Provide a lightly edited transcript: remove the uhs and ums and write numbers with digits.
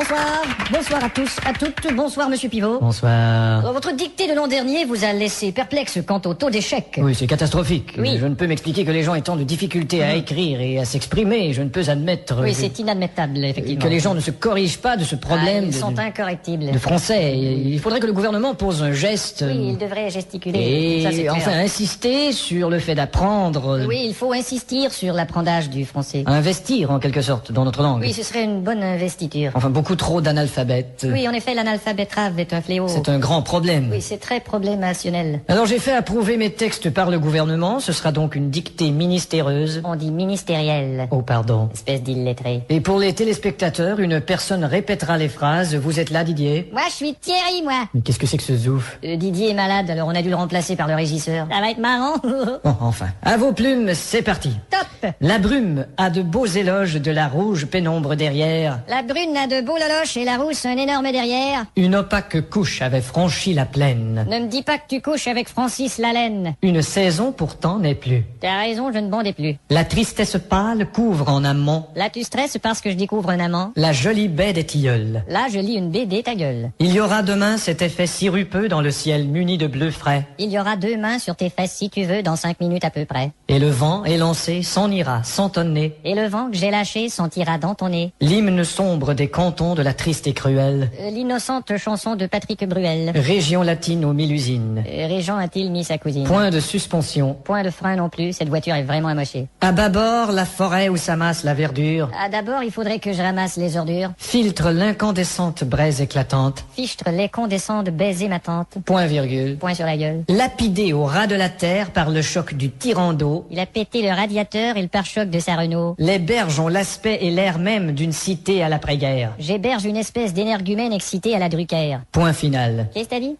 Bonsoir. Bonsoir à tous, à toutes. Bonsoir, monsieur Pivot. Bonsoir. Votre dictée de l'an dernier vous a laissé perplexe quant au taux d'échec. Oui, c'est catastrophique. Oui. Je ne peux m'expliquer que les gens aient tant de difficultés à écrire et à s'exprimer. Je ne peux admettre Oui, c'est inadmettable, effectivement. que les gens ne se corrigent pas de ce problème Ils sont incorrectibles. de français. Il faudrait que le gouvernement pose un geste. Oui, il devrait gesticuler. Ça, c'est Et clair. enfin insister sur le fait d'apprendre. Oui, il faut insister sur l'apprentissage du français. Investir en quelque sorte dans notre langue. Oui, ce serait une bonne investiture. Enfin, beaucoup trop d'analphabètes. Oui, en effet, l'analphabétrave est un fléau. C'est un grand problème. Oui, c'est très problémationnel. Alors j'ai fait approuver mes textes par le gouvernement. Ce sera donc une dictée ministéreuse. On dit ministériel. Oh, pardon. Espèce d'illettré. Et pour les téléspectateurs, une personne répétera les phrases. Vous êtes là, Didier? Moi, je suis Thierry, moi. Mais qu'est-ce que c'est que ce zouf? Didier est malade, alors on a dû le remplacer par le régisseur. Ça va être marrant. Bon, enfin. À vos plumes, c'est parti. Top. La brume a de beaux éloges de la rouge pénombre derrière. La brune a de beaux loloches et la rousse un énorme derrière. Une opaque couche avait franchi la plaine. Ne me dis pas que tu couches avec Francis Lalaine. Une saison pourtant n'est plus. T'as raison, je ne bondais plus. La tristesse pâle couvre en amont Là, tu stresses parce que je découvre un amant. la jolie baie des tilleuls. Là, je lis une BD, ta gueule. Il y aura demain cet effet sirupeux dans le ciel muni de bleu frais. Il y aura 2 mains sur tes fesses si tu veux, dans 5 minutes à peu près. Et le vent élancé s'en ira sans tonner. Et le vent que j'ai lâché sentira dans ton nez. L'hymne sombre des cantons de la triste et cruelle L'innocente chanson de Patrick Bruel. région latine aux 1000 usines. Régent a-t-il mis sa cousine? Point de suspension. Point de frein non plus, cette voiture est vraiment amochée. À bâbord, la forêt où s'amasse la verdure Ah, d'abord, il faudrait que je ramasse les ordures. filtre l'incandescente braise éclatante. Fichtre les condescends de baiser ma tante. Point virgule. Point sur la gueule. Lapidé au ras de la terre par le choc du tyran d'eau, Il a pété le radiateur et le pare-choc de sa Renault. les berges ont l'aspect et l'air même d'une cité à l'après-guerre. J'héberge une espèce d'énergumène excité à la Drucker. Point final. Qu'est-ce que t'as dit?